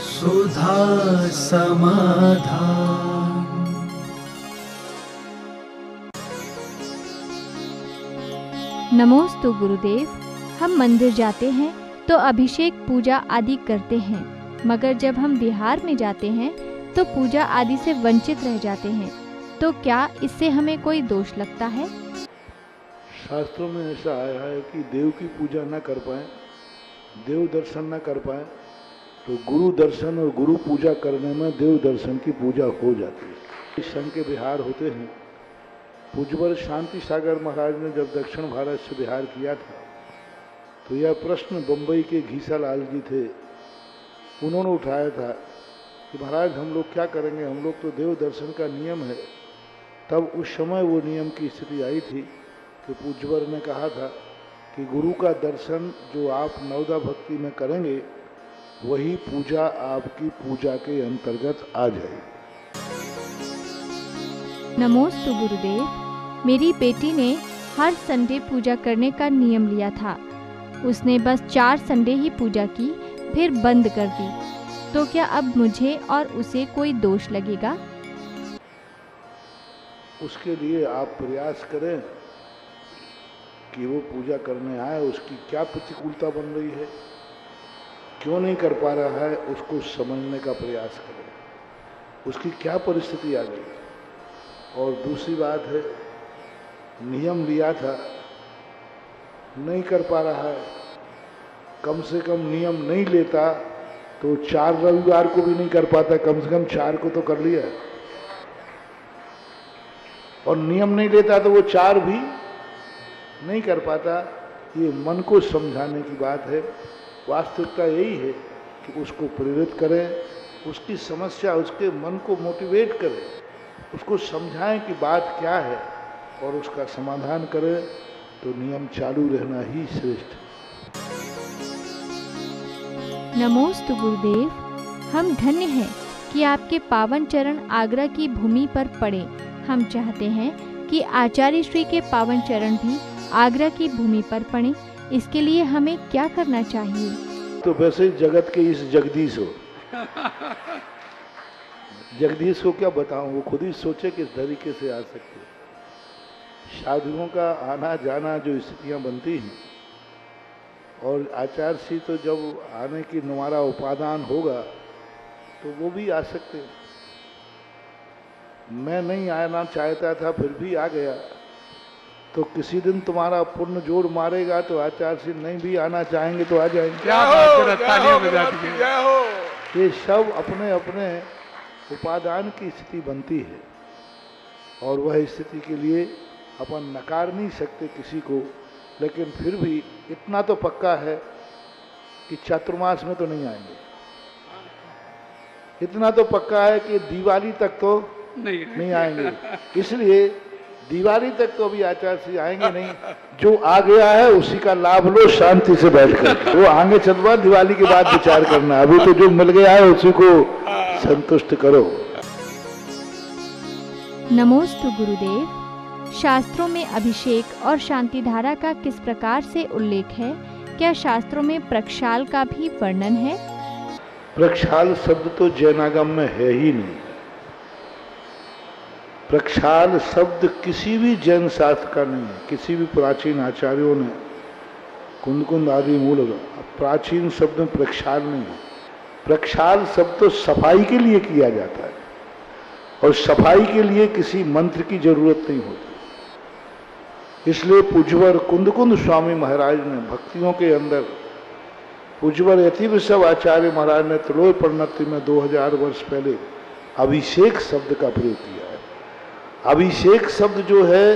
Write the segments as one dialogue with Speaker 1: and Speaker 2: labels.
Speaker 1: सुधा समाधान।
Speaker 2: नमोस्तु गुरुदेव। हम मंदिर जाते हैं तो अभिषेक पूजा आदि करते हैं, मगर जब हम बिहार में जाते हैं तो पूजा आदि से वंचित रह जाते हैं, तो क्या इससे हमें कोई दोष लगता है?
Speaker 3: शास्त्रों में ऐसा आया है कि देव की पूजा न कर पाए, देव दर्शन न कर पाए तो गुरु दर्शन और गुरु पूजा करने में देव दर्शन की पूजा हो जाती है। इस संघ के बिहार होते हैं। पूज्यवर शांति सागर महाराज ने जब दक्षिण भारत से बिहार किया था तो यह प्रश्न बम्बई के घीसालाल जी थे, उन्होंने उठाया था कि महाराज हम लोग क्या करेंगे, हम लोग तो देव दर्शन का नियम है। तब उस समय वो नियम की स्थिति आई थी कि पूज्यवर ने कहा था कि गुरु का दर्शन जो आप नवदा भक्ति में करेंगे वही पूजा आपकी पूजा के अंतर्गत आ जाएगी।
Speaker 2: नमोस्तु गुरुदेव। मेरी बेटी ने हर संडे पूजा करने का नियम लिया था। उसने बस 4 संडे ही पूजा की, फिर बंद कर दी। तो क्या अब मुझे और उसे कोई दोष लगेगा?
Speaker 3: उसके लिए आप प्रयास करें कि वो पूजा करने आए, उसकी क्या प्रतिकूलता बन रही है, क्यों नहीं कर पा रहा है, उसको समझने का प्रयास करें, उसकी क्या परिस्थिति आ गई। और दूसरी बात है, नियम लिया था, नहीं कर पा रहा है, कम से कम नियम नहीं लेता तो 4 रविवार को भी नहीं कर पाता, कम से कम 4 को तो कर लिया। और नियम नहीं लेता तो वो 4 भी नहीं कर पाता। ये मन को समझाने की बात है। वास्तविकता यही है कि उसको प्रेरित करें, उसकी समस्या, उसके मन को मोटिवेट करें, उसको समझाएं कि बात क्या है और उसका समाधान करें, तो नियम चालू रहना ही श्रेष्ठ है।
Speaker 2: नमोस्तु गुरुदेव। हम धन्य हैं कि आपके पावन चरण आगरा की भूमि पर पड़े। हम चाहते हैं कि आचार्य श्री के पावन चरण भी आगरा की भूमि पर पड़े। इसके लिए हमें क्या करना चाहिए?
Speaker 3: तो वैसे जगत के इस जगदीश हो, जगदीश को क्या बताऊं, वो खुद ही सोचे किस तरीके से आ सकते। साधुओं का आना जाना जो स्थितियां बनती हैं, और आचार्य श्री तो जब आने की हमारा उपादान होगा तो वो भी आ सकते हैं। मैं नहीं आना चाहता था फिर भी आ गया, तो किसी दिन तुम्हारा पुण्य जोड़ मारेगा तो आचार्य श्री नहीं भी आना चाहेंगे तो आ जाएंगे।
Speaker 4: क्या बात है,
Speaker 3: ये सब अपने अपने उपादान की स्थिति बनती है, और वह स्थिति के लिए अपन नकार नहीं सकते किसी को। लेकिन फिर भी इतना तो पक्का है कि चातुर्मास में तो नहीं आएंगे। इतना तो पक्का है कि दिवाली तक तो नहीं आएंगे। इसलिए दिवाली तक तो अभी आचार्य श्री आएंगे नहीं। जो आ गया है उसी का लाभ लो शांति से बैठकर। वो आगे चलवा, दिवाली के बाद विचार करना। अभी तो जो मिल गया है उसी को संतुष्ट करो।
Speaker 2: नमोस्तु गुरुदेव। शास्त्रों में अभिषेक और शांति धारा का किस प्रकार से उल्लेख है? क्या शास्त्रों में प्रक्षाल का भी वर्णन है?
Speaker 3: प्रक्षाल शब्द तो जैनागम में है ही नहीं। प्रक्षाल शब्द किसी भी जैन शास्त्र का नहीं है। किसी भी प्राचीन आचार्यों ने कुंद आदि मूल प्राचीन शब्द में प्रक्षाल नहीं है। प्रक्षाल शब्द तो सफाई के लिए किया जाता है, और सफाई के लिए किसी मंत्र की जरूरत नहीं होती। इसलिए पूज्यवर कुंद स्वामी महाराज ने भक्तियों के अंदर, पूज्यवर यतिवृषभ आचार्य महाराज ने त्रोय परिणति में 2000 वर्ष पहले अभिषेक शब्द का प्रयोग किया है। अभिषेक शब्द जो है,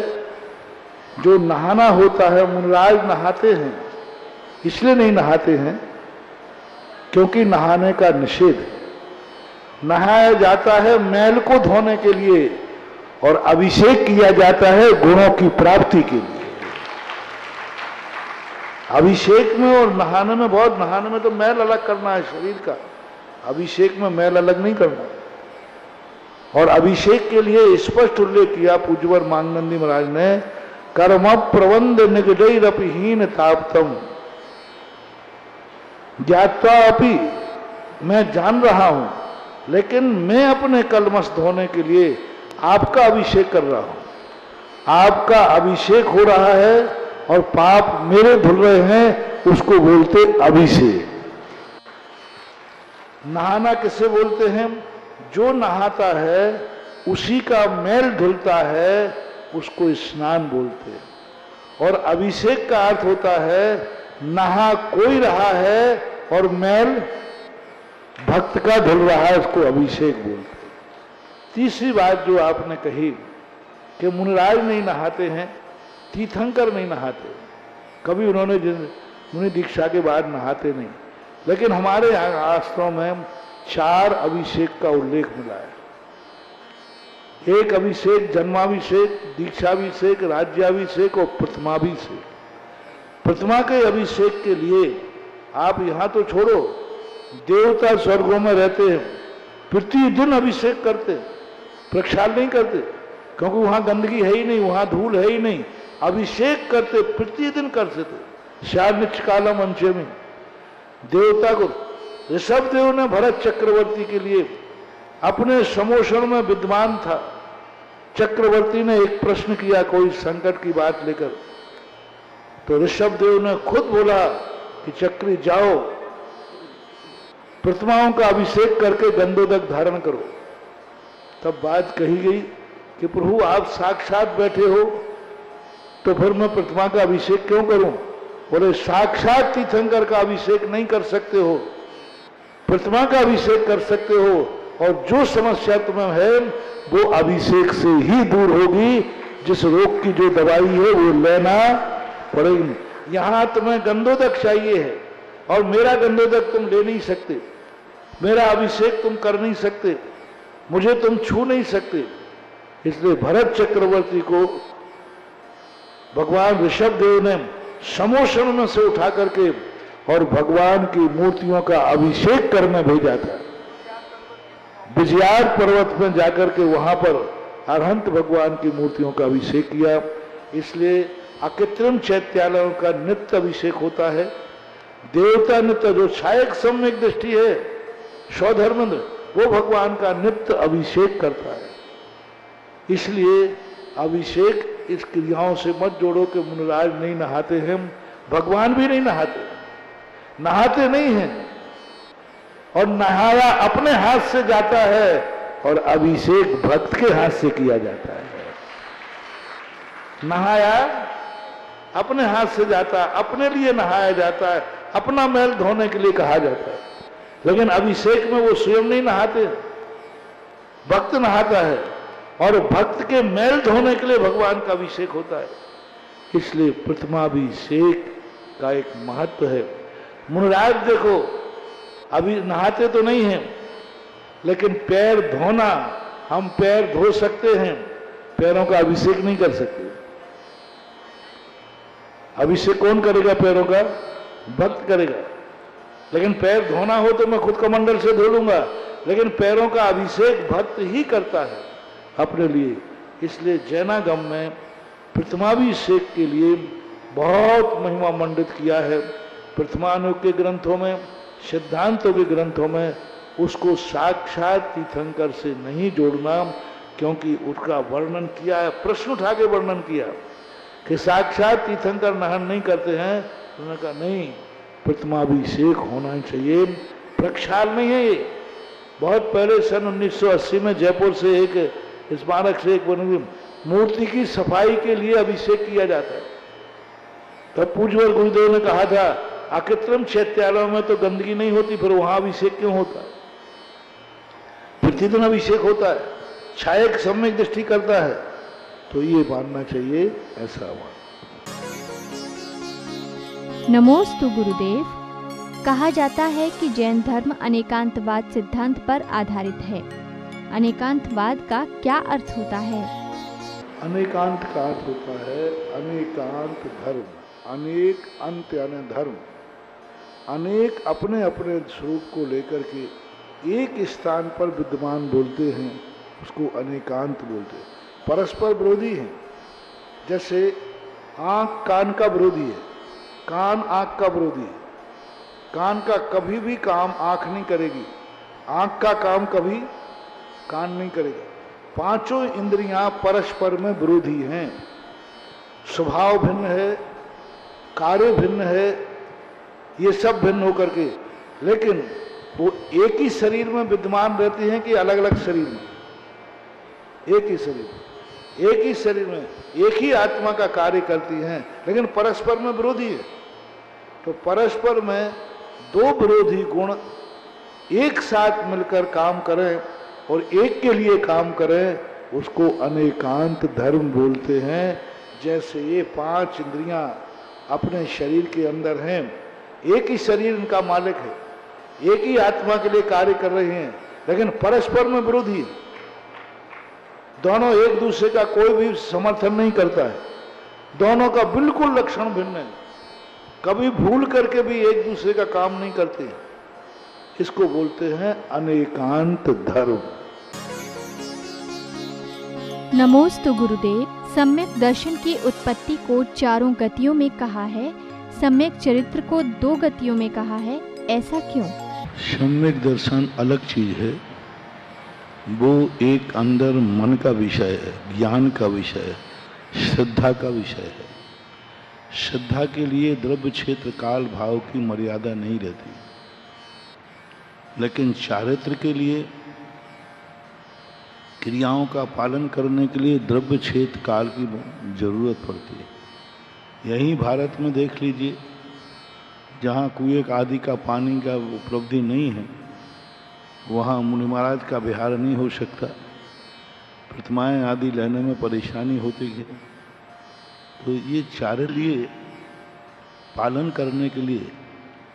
Speaker 3: जो नहाना होता है, मुनिराज नहाते हैं। इसलिए नहीं नहाते हैं क्योंकि नहाने का निषेध है। नहाया जाता है मैल को धोने के लिए, और अभिषेक किया जाता है गुणों की प्राप्ति के लिए। अभिषेक में और नहाने में बहुत, नहाने में तो मैल अलग करना है शरीर का, अभिषेक में मैल अलग नहीं करना। और अभिषेक के लिए स्पष्ट उल्लेख किया पूज्यवर मांगनंदी महाराज ने, कर्म प्रबंध निगडैरपि हीन ताप्तम ज्ञात्वा अपि मैं जान रहा हूं, लेकिन मैं अपने कलमश धोने के लिए आपका अभिषेक कर रहा हूं। आपका अभिषेक हो रहा है और पाप मेरे धुल रहे हैं, उसको बोलते अभिषेक। नहाना किसे बोलते हैं? जो नहाता है उसी का मैल धुलता है, उसको स्नान बोलते हैं। और अभिषेक का अर्थ होता है नहा कोई रहा है और मैल भक्त का धुल रहा है, उसको अभिषेक बोलते हैं। तीसरी बात जो आपने कही कि मुनिराज नहीं नहाते हैं, तीर्थंकर नहीं नहाते, कभी उन्होंने मुनि दीक्षा के बाद नहाते नहीं, लेकिन हमारे यहाँ शास्त्रों में 4 अभिषेक का उल्लेख मिला है। एक अभिषेक जन्माभिषेक, दीक्षाभिषेक, राज्याभिषेक और प्रथमाभिषेक। प्रथमा के अभिषेक के लिए आप यहाँ तो छोड़ो, देवता स्वर्गों में रहते हैं, प्रतिदिन अभिषेक करते, प्रक्षाल नहीं करते, क्योंकि वहां गंदगी है ही नहीं, वहां धूल है ही नहीं। अभिषेक करते, प्रतिदिन करते थे। शायद निष्कालम अंशमी देवता को ऋषभ देव ने भरत चक्रवर्ती के लिए अपने समोषण में विद्वान था। चक्रवर्ती ने एक प्रश्न किया कोई संकट की बात लेकर, तो ऋषभ देव ने खुद बोला कि चक्री जाओ, प्रतिमाओं का अभिषेक करके गंधोदक धारण करो। तब बात कही गई कि प्रभु आप साक्षात बैठे हो, तो फिर मैं प्रतिमा का अभिषेक क्यों करूं? बोले साक्षात तीर्थंकर का अभिषेक नहीं कर सकते हो, प्रतिमा का अभिषेक कर सकते हो, और जो समस्या तुम्हें है वो अभिषेक से ही दूर होगी। जिस रोग की जो दवाई है वो लेना पड़ेगी। यहां तुम्हें गंधोदक चाहिए है और मेरा गंधोदक तुम ले नहीं सकते, मेरा अभिषेक तुम कर नहीं सकते, मुझे तुम छू नहीं सकते। इसलिए भरत चक्रवर्ती को भगवान ऋषभ देव ने समोषण में से उठा करके और भगवान की मूर्तियों का अभिषेक करने भेजा था। विजयार पर्वत में जाकर के वहां पर अरहंत भगवान की मूर्तियों का अभिषेक किया। इसलिए अकृत्रिम चैत्यालयों का नित्य अभिषेक होता है। देवता नित्य जो छायक सम्यक दृष्टि है सौधर्मेंद्र, वो भगवान का नित्य अभिषेक करता है। इसलिए अभिषेक इस क्रियाओं से मत जोड़ो कि मुनिराज नहीं नहाते हैं, भगवान भी नहीं नहाते, नहाते नहीं हैं। और नहाया अपने हाथ से जाता है और अभिषेक भक्त के हाथ से किया जाता है। नहाया अपने हाथ से जाता है, अपने लिए नहाया जाता है, अपना मैल धोने के लिए कहा जाता है। लेकिन अभिषेक में वो स्वयं नहीं नहाते, भक्त नहाता है और भक्त के मैल धोने के लिए भगवान का अभिषेक होता है। इसलिए प्रथमाभिषेक का एक महत्व है। मुनिराज देखो अभी नहाते तो नहीं हैं, लेकिन पैर धोना, हम पैर धो सकते हैं, पैरों का अभिषेक नहीं कर सकते। अभिषेक कौन करेगा पैरों का? भक्त करेगा। लेकिन पैर धोना हो तो मैं खुद कमंडल से धो लूंगा, लेकिन पैरों का अभिषेक भक्त ही करता है अपने लिए। इसलिए जैनागम में प्रथमाभिषेक के लिए बहुत महिमा मंडित किया है। प्रथमानुग के ग्रंथों में, सिद्धांतों के ग्रंथों में उसको साक्षात तीर्थंकर से नहीं जोड़ना, क्योंकि उसका वर्णन किया है, प्रश्न उठा के वर्णन किया कि साक्षात तीर्थंकर नहन नहीं करते हैं। उन्होंने कहा नहीं, प्रथमाभिषेक होना चाहिए, प्रक्षाल नहीं है ये। बहुत पहले सन 1980 में जयपुर से एक स्मारक से एक बनी मूर्ति की सफाई के लिए अभिषेक किया जाता है। तब पूज्यवर गुरुदेव ने कहा था अकृत्रिम चैत्यालयों में तो गंदगी नहीं होती, फिर वहां अभिषेक क्यों होता है? प्रतिदिन अभिषेक होता है, छायक सम्यक दृष्टि करता है, तो ये मानना चाहिए। ऐसा हुआ।
Speaker 2: नमोस्तु गुरुदेव। कहा जाता है कि जैन धर्म अनेकांतवाद सिद्धांत पर आधारित है। अनेकांतवाद का क्या अर्थ होता है?
Speaker 3: अनेकांत का अर्थ होता है अनेकांत धर्म, अनेक अंत यानी धर्म, अनेक अपने अपने स्वरूप को लेकर के एक स्थान पर विद्यमान बोलते हैं, उसको अनेकांत बोलते हैं। परस्पर विरोधी हैं। जैसे आंख कान का विरोधी है, कान आंख का विरोधी है, कान का कभी भी काम आंख नहीं करेगी, आंख का काम कभी कान नहीं करेगा। पांचों इंद्रियां परस्पर में विरोधी हैं, स्वभाव भिन्न है, कार्य भिन्न है, ये सब भिन्न होकर के, लेकिन वो एक ही शरीर में विद्यमान रहती हैं कि अलग अलग शरीर में? एक ही शरीर, एक ही शरीर में एक ही आत्मा का कार्य करती हैं, लेकिन परस्पर में विरोधी है। तो परस्पर में दो विरोधी गुण एक साथ मिलकर काम करें और एक के लिए काम करें, उसको अनेकांत धर्म बोलते हैं। जैसे ये पांच इंद्रियां अपने शरीर के अंदर हैं, एक ही शरीर इनका मालिक है, एक ही आत्मा के लिए कार्य कर रहे हैं, लेकिन परस्पर में विरोधी है। दोनों एक दूसरे का कोई भी समर्थन नहीं करता है, दोनों का बिल्कुल लक्षण भिन्न है, कभी भूल करके भी एक दूसरे का काम नहीं करते। इसको बोलते हैं अनेकांत धर्म।
Speaker 2: नमोस्तु गुरुदेव। सम्यक दर्शन की उत्पत्ति को चारों गतियों में कहा है, सम्यक चरित्र को दो गतियों में कहा है, ऐसा क्यों?
Speaker 3: सम्यक दर्शन अलग चीज है, वो एक अंदर मन का विषय है, ज्ञान का विषय है, श्रद्धा का विषय है। श्रद्धा के लिए द्रव्य क्षेत्र काल भाव की मर्यादा नहीं रहती, लेकिन चारित्र के लिए, क्रियाओं का पालन करने के लिए द्रव्य क्षेत्र काल की जरूरत पड़ती है। यहीं भारत में देख लीजिए, जहाँ कुएं आदि का पानी का उपलब्धि नहीं है, वहाँ मुनि महाराज का विहार नहीं हो सकता, प्रतिमाएं आदि लेने में परेशानी होती है। तो ये चारित्र पालन करने के लिए,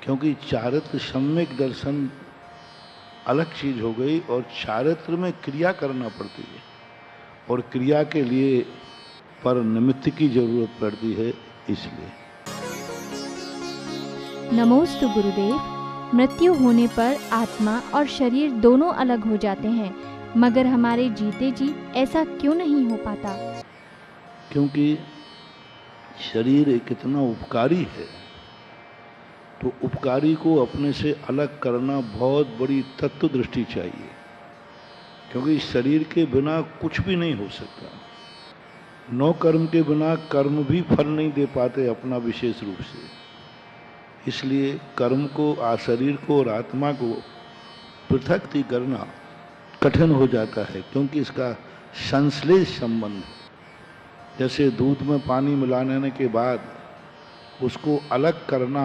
Speaker 3: क्योंकि चारित्र सम्यक दर्शन अलग चीज हो गई और चारित्र में क्रिया करना पड़ती है, और क्रिया के लिए पर निमित्त की जरूरत पड़ती है, इसलिए।
Speaker 2: नमोस्तु गुरुदेव। मृत्यु होने पर आत्मा और शरीर दोनों अलग हो जाते हैं, मगर हमारे जीते जी ऐसा क्यों नहीं हो पाता?
Speaker 3: क्योंकि शरीर एक इतना उपकारी है, तो उपकारी को अपने से अलग करना बहुत बड़ी तत्व दृष्टि चाहिए, क्योंकि शरीर के बिना कुछ भी नहीं हो सकता। नौ कर्म के बिना कर्म भी फल नहीं दे पाते अपना विशेष रूप से। इसलिए कर्म को, शरीर को और आत्मा को पृथक करना कठिन हो जाता है, क्योंकि इसका संश्लेष संबंध है। जैसे दूध में पानी मिलाने के बाद उसको अलग करना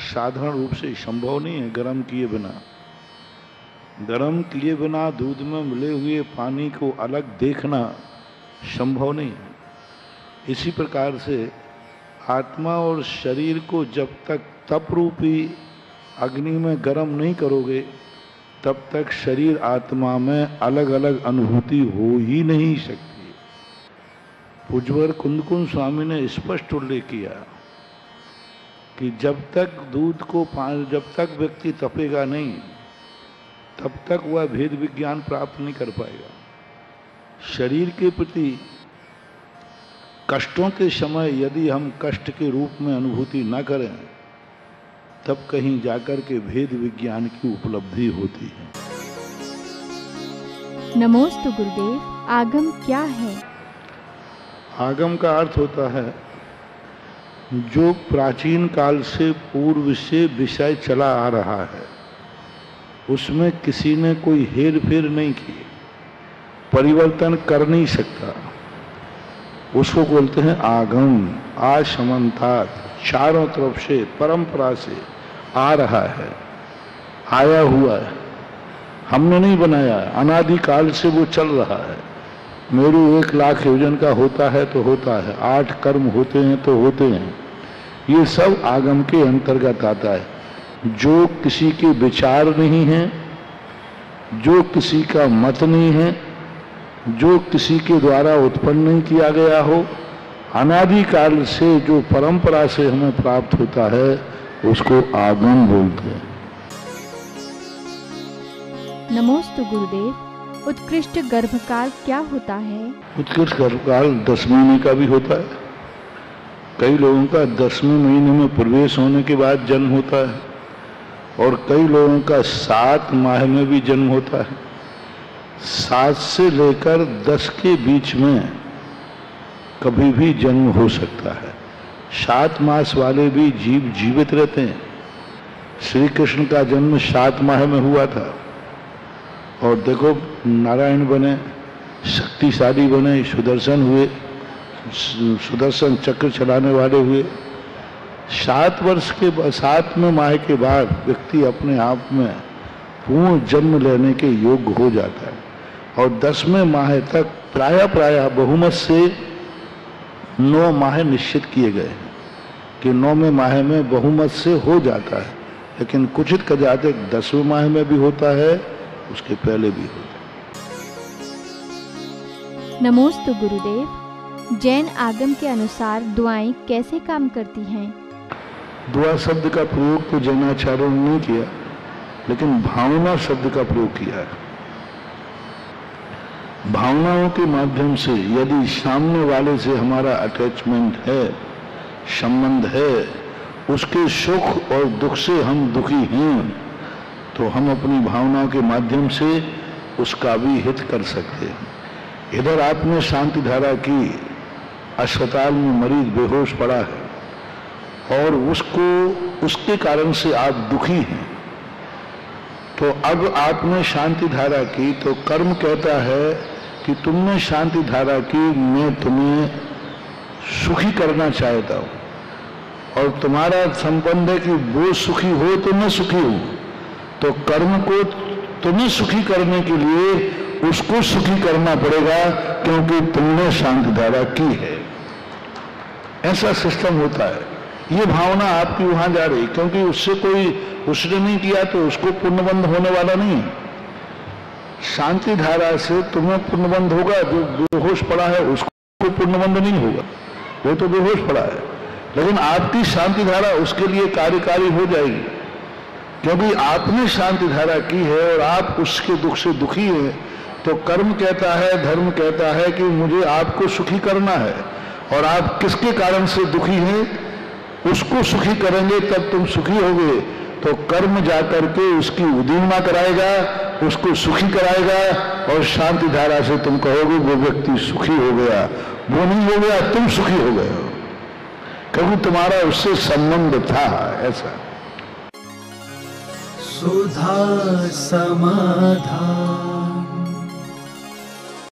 Speaker 3: साधारण रूप से संभव नहीं है गर्म किए बिना। गर्म किए बिना दूध में मिले हुए पानी को अलग देखना संभव नहीं है। इसी प्रकार से आत्मा और शरीर को जब तक तप रूपी अग्नि में गर्म नहीं करोगे, तब तक शरीर आत्मा में अलग अलग अनुभूति हो ही नहीं सकती। पूज्यवर कुंदकुंज स्वामी ने स्पष्ट उल्लेख किया कि जब तक दूध को जब तक व्यक्ति तपेगा नहीं, तब तक वह भेद विज्ञान प्राप्त नहीं कर पाएगा। शरीर के प्रति कष्टों के समय यदि हम कष्ट के रूप में अनुभूति न करें, तब कहीं जाकर के भेद विज्ञान की उपलब्धि होती है।
Speaker 2: नमोस्तु गुरुदेव। आगम क्या है?
Speaker 3: आगम का अर्थ होता है जो प्राचीन काल से पूर्व से विषय चला आ रहा है, उसमें किसी ने कोई हेर फेर नहीं की, परिवर्तन कर नहीं सकता, उसको बोलते हैं आगम। आसमंतात, चारों तरफ से परंपरा से आ रहा है, आया हुआ है, हमने नहीं बनाया, अनादिकाल से वो चल रहा है। मेरू 1 लाख योजन का होता है तो होता है, 8 कर्म होते हैं तो होते हैं, ये सब आगम के अंतर्गत आता है। जो किसी के विचार नहीं है, जो किसी का मत नहीं है, जो किसी के द्वारा उत्पन्न नहीं किया गया हो, अनादिकाल से जो परंपरा से हमें प्राप्त होता है, उसको आगम बोलते हैं।
Speaker 2: नमोस्तु गुरुदेव। उत्कृष्ट गर्भकाल क्या होता है?
Speaker 3: उत्कृष्ट गर्भकाल 10 महीने का भी होता है। कई लोगों का 10वें महीने में प्रवेश होने के बाद जन्म होता है, और कई लोगों का 7 माह में भी जन्म होता है। 7 से लेकर 10 के बीच में कभी भी जन्म हो सकता है। 7 मास वाले भी जीव जीवित रहते हैं। श्री कृष्ण का जन्म 7 माह में हुआ था और देखो नारायण बने, शक्तिशाली बने, सुदर्शन हुए, सुदर्शन चक्र चलाने वाले हुए। 7 वर्ष के 7वें माह के बाद व्यक्ति अपने आप में पूर्ण जन्म लेने के योग्य हो जाता है और 10वें माह तक प्राय बहुमत से 9 माह निश्चित किए गए हैं कि 9वें माह में बहुमत से हो जाता है, लेकिन कुछ कदाचित 10वें माह में भी होता है, उसके पहले भी होता है।
Speaker 2: नमोस्तु गुरुदेव। जैन आगम के अनुसार दुआएं कैसे काम करती हैं?
Speaker 3: दुआ शब्द का प्रयोग तो जैनाचार्यों ने नहीं किया, लेकिन भावना शब्द का प्रयोग किया है। भावनाओं के माध्यम से यदि सामने वाले से हमारा अटैचमेंट है, संबंध है, उसके सुख और दुख से हम दुखी हैं, तो हम अपनी भावनाओं के माध्यम से उसका भी हित कर सकते हैं। इधर आपने शांति धारा की, अस्पताल में मरीज बेहोश पड़ा है और उसके कारण से आप दुखी हैं, तो अब आपने शांति धारा की तो कर्म कहता है कि तुमने शांति धारा की, मैं तुम्हें सुखी करना चाहता हूं और तुम्हारा संबंध है कि वो सुखी हो तो मैं सुखी हूं, तो कर्म को तुम्हें सुखी करने के लिए उसको सुखी करना पड़ेगा क्योंकि तुमने शांति धारा की है। ऐसा सिस्टम होता है। ये भावना आपकी वहां जा रही, क्योंकि उसने नहीं किया तो उसको पुण्यबंध होने वाला नहीं है। शांति धारा से तुम्हें पुण्यबंध होगा, जो बेहोश पड़ा है उसको पुण्यबंध नहीं होगा, वो तो बेहोश पड़ा है, लेकिन आपकी शांति धारा उसके लिए कार्यकारी हो जाएगी, क्योंकि आपने शांति धारा की है और आप उसके दुख से दुखी हैं। तो कर्म कहता है, धर्म कहता है कि मुझे आपको सुखी करना है, और आप किसके कारण से दुखी हैं उसको सुखी करेंगे तब तुम सुखी होगे। तो कर्म जाकर के उसकी उद्दीपना कराएगा, उसको सुखी कराएगा, और शांति धारा से तुम कहोगे वो व्यक्ति सुखी हो गया। वो नहीं हो गया, तुम सुखी हो गए हो, क्योंकि तुम्हारा उससे संबंध था। ऐसा
Speaker 1: सुधा समाधान